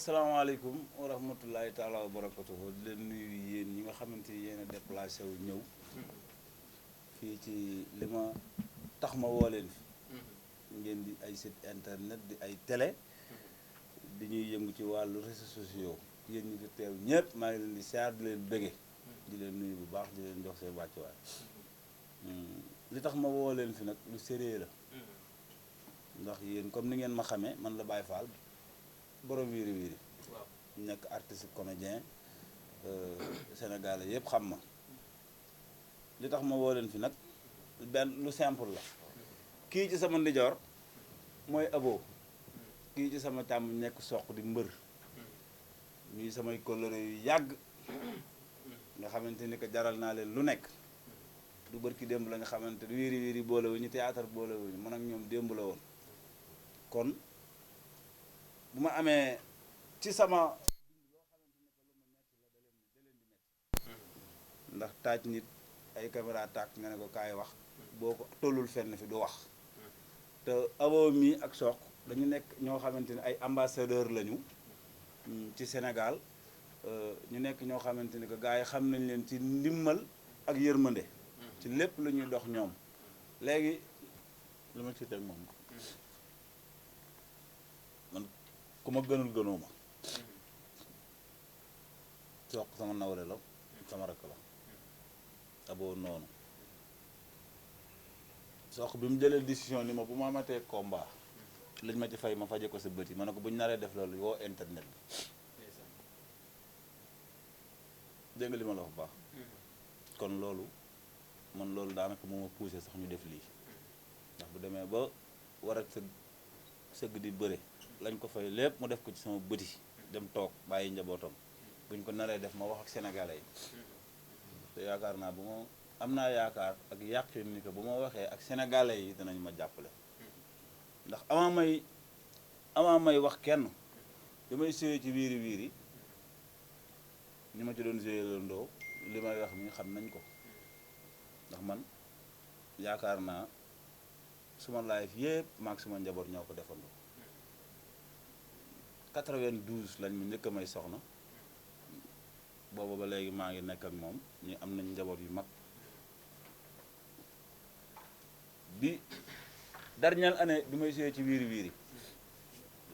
asalaamaaleykum wa rahmatullahi taala wa barakatuhu di leen nuyu yéen ñi nga xamante ni yéen a déplacé wu ñëw fii ci li ma tax ma woo leen fi ngeen di ay site internet di ay télé di ñuy yëngu ci wàllu réseaux sociaux yéen ñi fi teew ñëpp maa ngi leen di siyaar di leen bëgge di leen nuyu bu baax di leen jox seen wàccuwaay li tax ma woo leen fi nag lu sérieux la ndax yéen comme ni ngeen ma xamee man la Baye Fall borom wiiri wiiri nekk artiste comédien sénégalais yëpp xam ma li tax ma woo leen fi nag benn lu simple la kii ci sama ndijoor mooy Abo kii ci sama càmm nekk soq di mbër ñuy samay kóllëre yu yàgg nga xamante ni que jaral naa leen lu nekk du bërki démb la nga xamante ni wiiri wiiri boolewuñu théâtre boolewuñu man ak ñoom démb la woon kon bu ma amee ci sama loo xamante ne que lu ma metti la da leen di metti ndax taaj nit ay caméra tàkk nga ne ko kaay wax boo ko tollul fenn fi du wax te Abo mi ak Sokh dañu nekk ñoo xamante ne ay ambassadeur lañu ci Sénégal ñu nekk ñoo xamante ni que gars yi xam nañ leen ci ndimmal ak yërmande ci lépp lu ñuy dox ñoom léegi lu ma ci teg moom man ku ma gënul gënoo ma Sokh sama nawle la sama rakk la Abo noonu Sokh bi mu jëlee décision ni ma bu ma amatee combat lañ ma ci fay ma faje ko sa bët yi ma ne ko bu ñu naree def loolu woo internet bi dégg nga li ma la wax baax kon loolu man loolu daanaka moo ma poussé sax ñu def lii ndax bu demee ba war a sëgg di bëre lañ ko fay lépp mu def ko ci sama bëti dem toog bàyyi njabootam buñ ko naree def ma wax ak sénégalais yi te yaakaar naa bu ma am naa yaakaar ak yàqin ni que bu ma waxee ak sénégalais yi dinañ ma jàppale ndax avant may wax kenn damay séyee ci wiiri wiiri ñi ma ci doon séyee landoo li may wax mi xam nañ ko ndax man yaakaar naa suma life yëpp maag suma njaboot ñoo ko defandoo 92 lañ mu njëkk a may soxna booba ba léegi maa ngi nekk ak moom ñu am nañ njaboot yu mag bi dernière année bi may séyee ci wiiri wiiri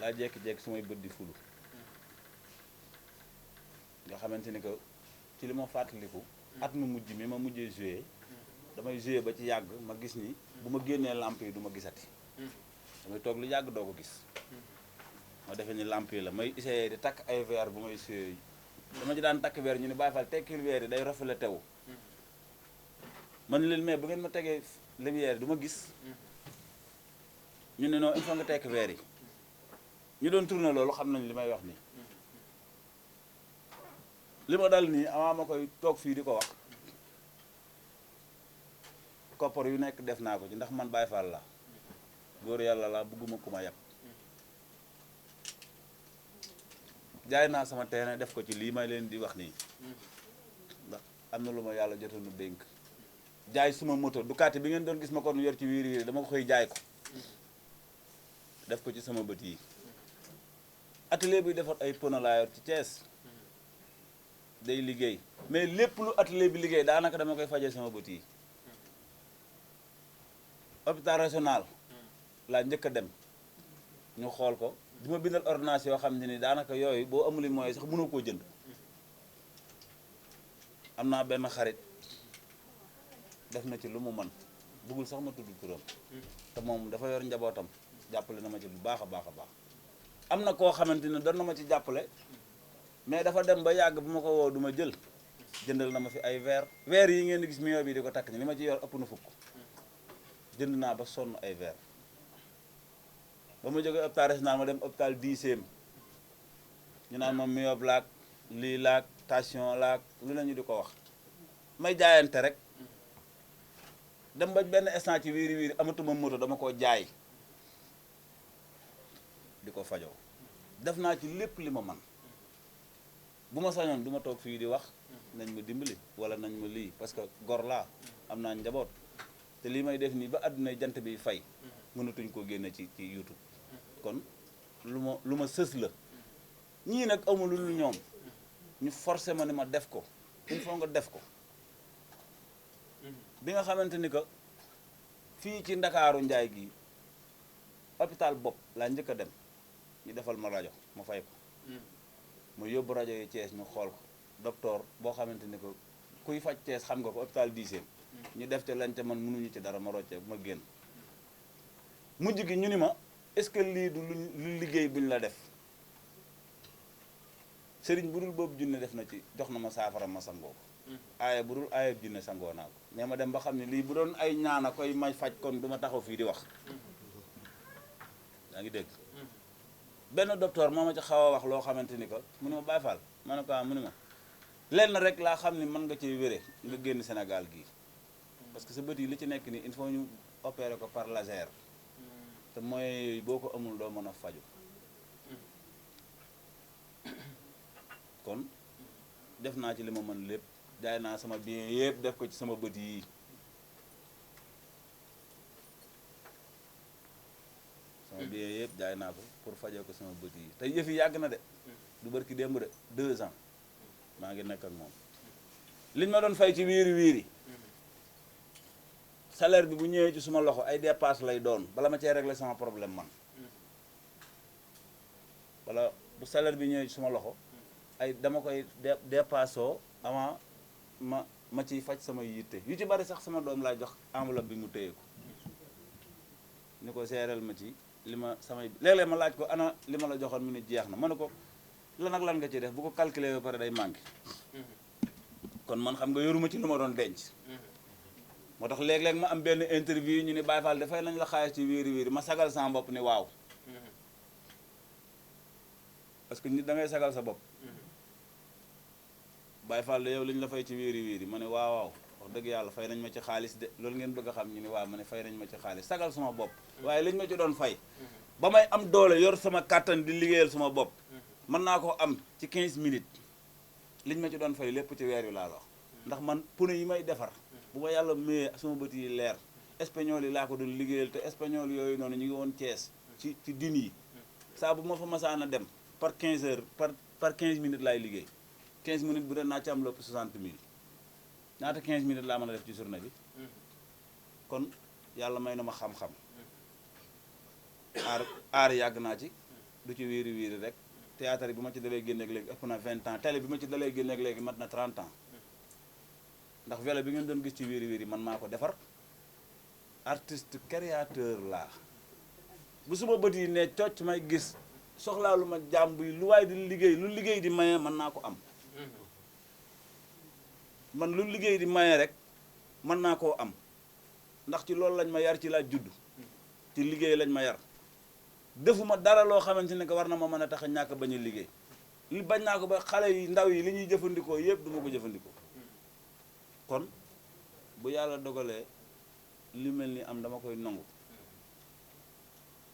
laa jekki-jekki sumay bët di fulu nga xamante ni que ci li ma fàttaliku at mu mujj mi ma mujjee joué damay joué ba ci yàgg ma gis ni bu ma génnee lamp yi du ma gisati damay toog lu yàgg doo ko gis ma defee ni lamp yi la may essayé di takk ay verre bu may joué dama ci daan takk verre ñu ni Baye Fall tekkil verre yi day reflété tew man leen mais bu ngeen ma tegee lumière yi du ma gis ñu ne non il faut nga tekk verre yi ñu doon tourné loolu xam nañ li may wax nii li ma dal nii avant ma koy toog fii di ko wax koppar yu nekk def naa ko ci ndax man Baye Fall la góor yàlla la bëgguma ku ma yàpp jaay naa sama terrain def ko ci lii may leen di wax nii ndax am na lu ma yàlla jotoon dénk jaay suma moto Ducati bi ngeen doon gis ma ko yor ci wiiri wiiri dama ko koy jaay ko def ko ci sama bët yi atelier bi defar ay pneu laa yor ci Thiès day liggéey mais lépp lu atelier bi liggéey daanaka dama koy fajee sama bët yi hôpital régional laa njëkk a dem ñu xool ko di ma bindal ordonnance yoo xam ne ni daanaka yooyu boo amuli mooy sax mënoo koo jënd am naa benn xarit def na ci lu mu mën bëggul sax ma tudd turam te moom dafa yor njabootam jàppale na ma ci bu baax a baax a baax am na koo xamante ne doon na ma ci jàppale mais dafa dem ba yàgg bu ma ko woo du ma jël jëndal na ma fi ay verre yi ngeen di gis million bi di ko takk ni li ma ci yor ëpp na fukk jënd naa ba sonn ay verre ba ma jógee hôpital régional ma dem hôpital 10e ñu naan ma myope laak lii laak tension laak lu la ñu di ko wax may jaayante rek dem ba benn instant ci wiiri wiiri amatuma moto dama ko jaay di ko fajoo def naa ci lépp li ma man bu ma sañoon du ma toog fii di wax nañ ma dimbali wala nañ ma lii parce que gor laa am naa njaboot te lii may def nii ba àdduna jant bi fay mënatuñ ko génne ci YouTube kon lu ma sës la ñii nag amul lu ñoom ñu forcé ma ni ma def ko il faut nga def ko bi nga xamante ni que fii ci Ndakaaru Njaay gi hôpital bopp laa njëkk a dem ñu defal ma rajo ma fay ko ma yóbbu rajo yi Thiès ñu xool ko docteur boo xamante ni que kuy faj Thiès xam nga ko hôpital 10e ñu def te lañ te man mënuñu ci dara ma rocce ma génn mujj gi ñu ni ma est-ce que lii du lu liggéey buñ la def sëriñ bu dul boobu junne def na ci jox na ma saafara ma sangoo ko aaye bu dul aaye junne sangoo naa ko mais ma dem ba xam ne lii bu doon ay ñaana koy may faj kon du ma taxaw fii di wax yaa ngi dégg benn docteur moo ma ci xaw a wax loo xamante ni que mu ne ma Baye Fall ma ne ko mu ne ma lenn rek laa xam ni mën nga ciy wére nga génn Sénégal gii parce que sa bët yi li ci nekk nii il faut ñu opérer ko par laser te mooy boo ko amul doo mën a faju kon def naa ci li ma mën lépp jaay naa sama bien yëpp def ko ci sama bët yi sama bien yëpp jaay naa ko pour fajee ko sama bët yi te yëf yi yàgg na de du barki démb de 2 ans maa ngi nekk ak moom liñ ma doon fay ci wiiri wiiri salaire bi bu ñëwee ci suma loxo ay dépasse lay doon bala ma cee régler sama problème man wala bu salaire bi ñëwee ci suma loxo ay dama koy dépassoo avant ma ciy faj sama yitte yu ci bari sax sama doom laay jox enveloppe bi mu téye ko ni ko seereel ma ci li ma samay léeg-léeg ma laaj ko ana li ma la joxoon mu ne jeex na ma ne ko lan ak lan nga ci def bu ko calculer ba pare day manqué kon man xam nga yoruma ci lu ma doon denc moo tax léeg-léeg ma am benn interview ñu ne Baye Fall dafay nañ la xaalis ci wiiri wiiri ma sagal sama bopp ni waaw parce que nit da ngay sagal sa bopp Baye Fall de yow li ñu la fay ci wiiri wiiri ma ne waaw waaw wax dëgg yàlla fay nañ ma ci xaalis de loolu ngeen bëgg a xam ñu ne waaw ma ne fay nañ ma ci xaalis sagal sama bopp waaye liñ ma ci doon fay ba may am doole yor sama kàttan di liggéeyal sama bopp mën naa ko am ci 15 minutes liñ ma ci doon fay lépp ci weer wi laa la wax ndax man pneu yi may defar bu ma yàlla mayee sama bët yi leer espagnol yi laa ko doon liggéeyal te espagnol yooyu noonu ñu ngi woon Thiès ci din yi saa bu ma fa masaan a dem par 15 heures par 15 minutes laay liggéey 15 minutes bu dee naa ci am lépp 60 000 ñaata 15 minutes laa mën a def ci journée bi kon yàlla may na ma xam-xam aar yàgg naa ci du ci wiiri wiiri rek théâtre bi ma ci dalee génneeg léegi ëpp na 20 ans télé bi ma ci dalee génneeg léegi mat na 30 ans ndax vélo bi ngeen doon gis ci wiiri wiiri man maa ko defar artiste créateur laa bu suma bët yi ne cocc may gis soxlaa lu ma jàmm bi lu waay di liggéey lu liggéey di maye mën naa ko am man lu liggéey di maye rek mën naa koo am ndax ci loolu lañ ma yar ci laa judd ci liggéey lañ ma yar defuma dara loo xamante ne que war na ma mën a tax a ñàkk bañ a liggéey li bañ naa ko ba xale yi ndaw yi li ñuy jëfandikoo yëpp du ma ko jëfandikoo kon bu yàlla dogalee li mel ni am dama koy nangu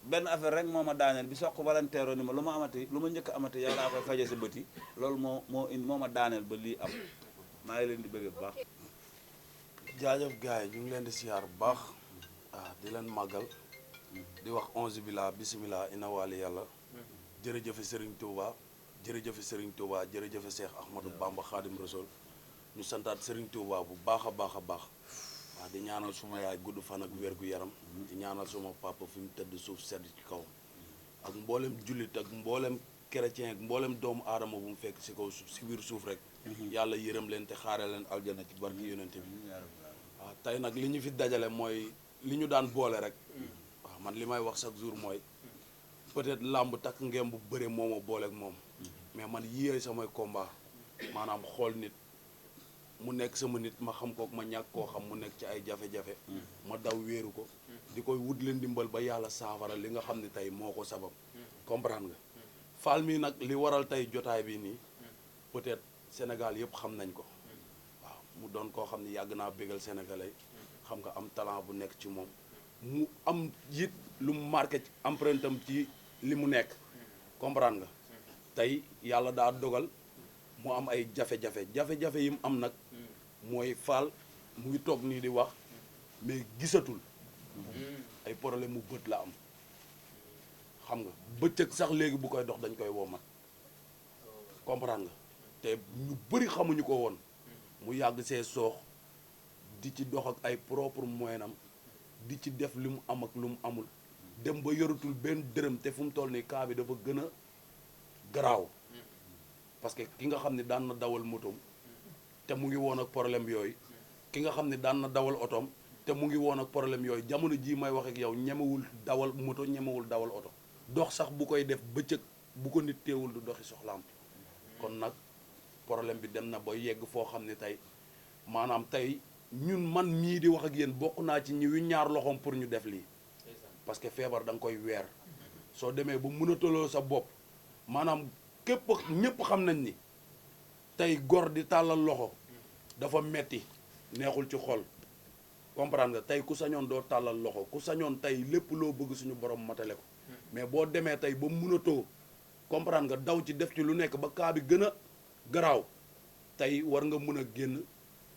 benn affaire rek moo ma daaneel bi soq volontaire ni ma lu ma amati lu ma njëkk amati yow laa koy faje sa bët yi loolu moo ma daaneel ba lii am maa ngi leen di bëgg bu baax. jaajëf gars yi ñu ngi leen di siyaar bu baax di leen màggal di wax onze billah bisimilah ina waali yàlla jërëjëfe Serigne Touba jërëjëfe Serigne Touba jërëjëfe Cheikh Ahmadou Bamba Khadim Rasoul ñu santaat Serigne Touba bu baax a baax a baax waaw di ñaanal suma yaay gudd fan ak wér gu yaram di ñaanal suma papa fi mu tëdd suuf sedd ci kaw ak mboolem jullit ak mboolem chrétien ak mboolem doomu aadama bu mu fekk si kaw si biir suuf rek yàlla yërëm leen te xaare leen aljana ci barki yonente bi waaw tey nag li ñu fi dajale mooy li ñu daan boole rek waaw man li may wax chaque jour mooy peut-être làmb takk ngeen bu bëre moo ma booleeg moom mais man yiyee samay combat maanaam xool nit mu nekk sama nit ma xam ko ma ñàkk koo xam mu nekk ci ay jafe-jafe ma daw wéeru ko di koy wut leen dimbal ba yàlla saafara li nga xam ne tey moo ko sabab comprendre nga Fall mii nag li waral tey jotaay bi nii peut-être Sénégal yëpp xam nañ ko waaw mu doon koo xam ne yàgg naa bégal sénégalais xam nga am talent bu nekk ci moom mu am it lu mu marqué empreinte am ci li mu nekk comprendre nga tey yàlla daa dogal mu am ay jafe-jafe yi mu am nag mooy Fall mu ngi toog nii di wax mais gisatul ay problème mu bët la am xam nga bëccëg sax léegi bu koy dox dañ koy womat comprendre nga te ñu bëri xamuñu ko woon mu yàgg see soox di ci dox ak ay propre moyen am di ci def li mu am ak lu mu amul dem ba yoratul benn dërëm te fu mu toll nii cas bi dafa gën a garaaw parce que ki nga xam ne daan na dawal motom te mu ngi woon ak problème yooyu ki nga xam ne daan na dawal otoom te mu ngi woon ak problème yooyu jamono jii may wax ak yow ñemewul dawal moto ñemewul dawal oto dox sax bu koy def bëccëg bu ko nit teewul du doxi soxlaam kon nag problème bi dem na ba yegg foo xam ne tey maanaam tey ñun man mii di wax ak yéen bokk naa ci ñi wi ñaar loxoom pour ñu def lii parce que feebar da nga koy weer soo demee ba mënataloo sa bopp maanaam képp ñëpp xam nañ ni tey gor di tàllal loxo dafa metti neexul ci xol comprendre nga tey ku sañoon doo tàllal loxo ku sañoon tey lépp loo bëgg suñu borom matale ko mais boo demee tey ba mënatoo comprendre nga daw ci def ci lu nekk ba kaa bi gën a garaaw tey war nga mën a génn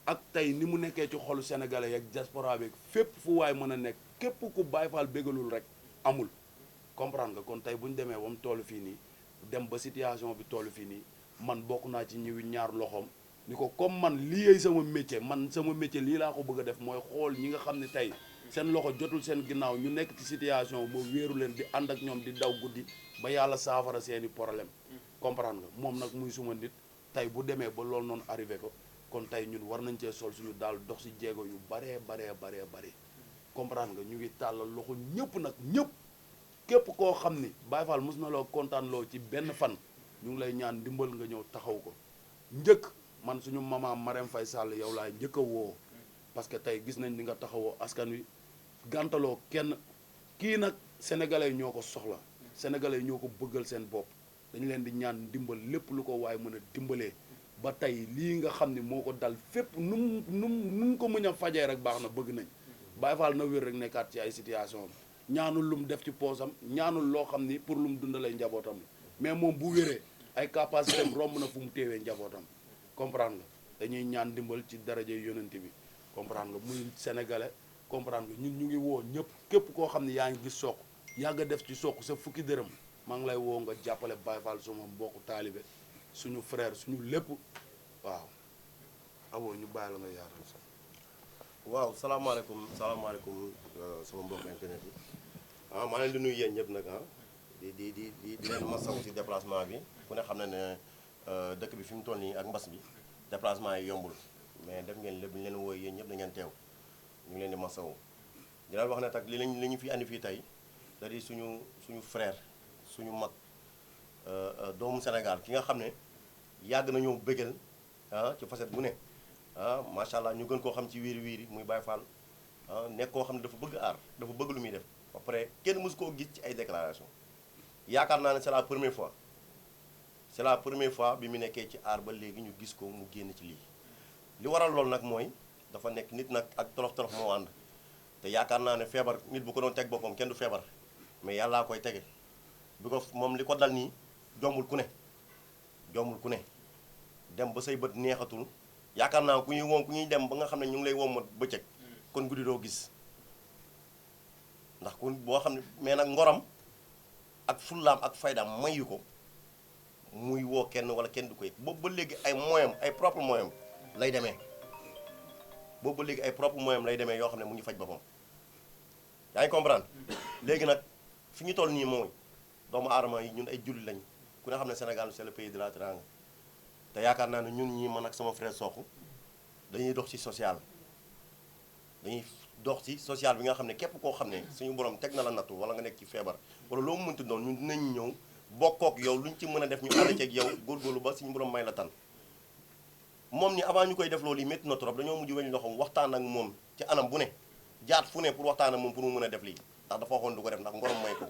ak tey ni mu nekkee ci xolu sénégalais yeeg diaspora bi fépp fu waay mën a nekk képp ku Baye Fall bégalul rek amul comprendre nga kon tey bu ñu demee ba mu toll fii nii dem ba situation bi toll fii nii man bokk naa ci ñëwi ñaar loxoom ni ko comme man lii sama métier man sama métier lii laa ko bëgg a def mooy xool ñi nga xam ne tey seen loxo jotul seen ginnaaw ñu nekk ci situation boo wéeru leen di ànd ak ñoom di daw guddi ba yàlla saafara seeni problème comprendre nga moom nag muy suma nit tey bu demee ba loolu noonu arrivé ko kon tey ñun war nañ cee sol suñu daal dox si jéego yu baree comprendre nga ñu ngi tàllal loxo ñëpp nag ñëpp képp koo xam ni Baye Fall mos na loo kontaan loo ci benn fan ñu ngi lay ñaan ndimbal nga ñëw taxaw ko njëkk man suñu maman Marème Faye Sall yow laay njëkk a woo parce que tey gis nañ ni nga taxawoo askan wi gàntaloo kenn kii nag sénégalais ñoo ko soxla sénégalais ñoo ko bëggal seen bopp dañu leen di ñaan ndimbal lépp lu ko waaye mën a dimbalee ba tey lii nga xam ne moo ko dal fépp nu mu ko mën a fajee rek baax na bëgg nañ Baye Fall na wér rek nekkaat ci ay situation ñaanul lu mu def ci poosam ñaanul loo xam ni pour lu mu dundalee njabootam mais moom bu wéree ay capacité am romb na fu mu téewee njabootam comprendre nga dañuy ñaan ndimbal ci daraja yonent bi comprendre nga muy sénégalais comprendre nga ñun ñu ngi woo ñëpp képp koo xam ne yaa ngi gis Sokh yàgg a def ci Sokh sa fukki dërëm maa ngi lay woo nga jàppale Baye Fall suma mbokku taalibe suñu frère suñu lépp waaw aboo ñu bàyyi la nga yaatal sax waaw salaamaaleykum sama mbokk internet yi maa leen di nuyu yéen ñëpp nag di leen masawu ci déplacement bi ku ne xam na ne dëkk bi fi mu toll nii ak mbas bi déplacement yi yombul mais def ngeen lépp ñu leen wooy yéen ñëpp da ngeen teew ñu ngi leen di masawu di leen wax ne tak li ñu fi andi fii tey da di suñu frère suñu mag doomu Sénégal ki nga xam ne yàgg nañoo bëggal ci facette bu ne macha allah ñu gën koo xam ci wiiri wiiri muy Baye Fall nekk koo xam ne dafa bëgg aar dafa bëgg lu muy def ba pare kenn mësu koo gis ci ay déclaration yaakaar naa ne c'est la première fois bi mu nekkee ci aar ba léegi ñu gis ko mu génn ci lii li waral loolu nag mooy dafa nekk nit nag ak tolof-tolof moo ànd te yaakaar naa ne feebar nit bu ko doon teg boppam kenn du feebar mais yàllaa koy tege bi ko moom li ko dal nii jombul ku ne dem ba say bët neexatul yaakaar naa ku ñuy dem ba nga xam ne ñu ngi lay wommat bëccëg kon guddi doo gis ndax ku boo xam ne mais nag ngoram ak fullaam ak faydaam mayu ko muy woo kenn wala kenn du ko yëg boobu ba léegi ay moyam ay propre moyam lay demee yoo xam ne mu ngi faj boppam yaa ngi comprendre léegi nag fi ñu toll nii mooy doomu aadama yi ñun ay julli lañ ku ne xam ne Sénégal c'est le pays de la teranga te yaakaar naa ne ñun ñii man ak sama frère Sokh dañuy dox ci social bi nga xam ne képp koo xam ne suñu borom teg na la nattu wala nga nekk ci feebar wala loo mënti doon ñun dinañ ñëw bokkook yow luñ ci mën a def ñu ànd ceeg yow góorgóorlu ba suñu borom may la tan moom ni avant ñu koy def loolu yi métti na trop dañoo mujj weñ loxoom waxtaan ak moom ci anam bu ne jaat fu ne pour waxtaan ak moom pour mu mën a def lii ndax dafa waxoon du ko def ndax ngorom may ko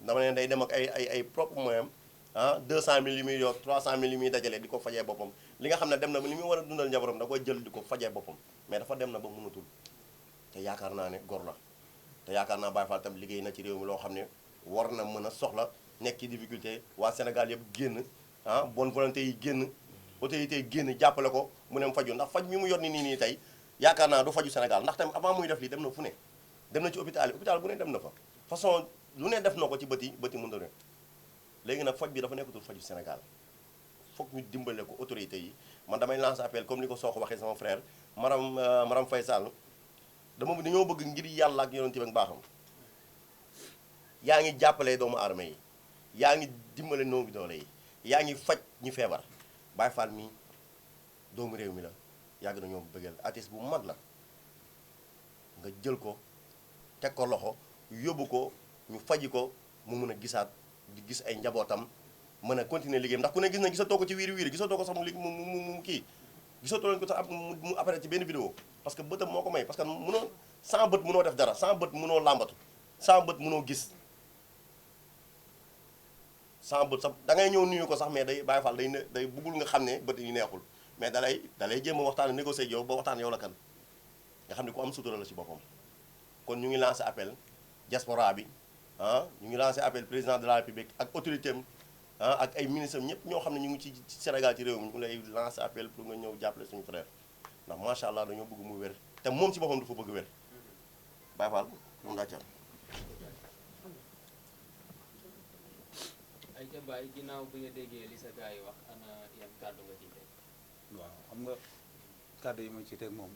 dama ne day dem ak ay propre moyen 200 000 yi muy yor 300 000 yi muy dajale di ko fajee boppam li nga xam ne dem na ba li muy war a dundal njaboram da koy jël di ko fajee boppam mais dafa dem na ba mënatul te yaakaar naa ne gor la te yaakaar naa Baye Fall tam liggéey na ci réew mi loo xam ne war na mën a soxla nekk ci difficulté waa Sénégal yëpp génn bonne volonté yi génn autorité yi génn jàppale ko mu ne faju ndax faj mi mu yor nii tey yaakaar naa du faju Sénégal ndax tamit avant muy def lii dem na fu ne dem na ci hôpital bu ne dem na fa façon lu ne def na ko ci bëti mënta ne léegi nag faj bi dafa nekkatul faju Sénégal foog ñu dimbale ko autorité yi man damay lancer appel comme ni ko Sokh waxee sama frère Maram Faye Sall dañoo bëgg ngir yàlla ak yonent bi ak baaxam yaa ngi jàppale doomu aadama yi yaa ngi dimbale noomu doole yi yaa ngi faj ñu feebar Baye Fall mi doomu réew mi la yàgg nañoo bëggal artiste bu mag la nga jël ko teg ko loxo yóbbu ko ñu faji ko mu mën a gisaat di gis ay njabootam mën a continuer liggéeyam ndax ku ne gis na gisatoo ko ci wiiri gisatoo ko sax mu kii gisatoo leen ko sax mu apparaître ci benn vidéo parce que bëtam moo ko may parce que mënoo sans bët mënoo def dara sans bët mënoo làmbatu sans bët mënoo gis sans bët sax da ngay ñëw nuyu ko sax mais day Baye Fall day bëggul nga xam ne bët yi neexul mais dalay jéem a waxtaan négocier ak yow ba waxtaan yow la kan nga xam ne ku am sutura la ci boppam kon ñu ngi lancé appel diaspora bi ñu ngi lancé appel président de la république ak autorité am ak ay ministres ñëpp ñoo xam ne ñu ngi ci Sénégal ci réew mi ñu ngi lay lancé appel pour nga ñëw jàppale suñu frère ndax macha allah dañoo bëgg mu wér te moom ci boppam dafa bëgg wér Baye Fall moom daa ci am. ay ca Baye ginnaaw bi nga déggee li sa gars yi wax ana yan kàddu nga ciy teg. waaw xam nga kàddu yi ma ci teg moom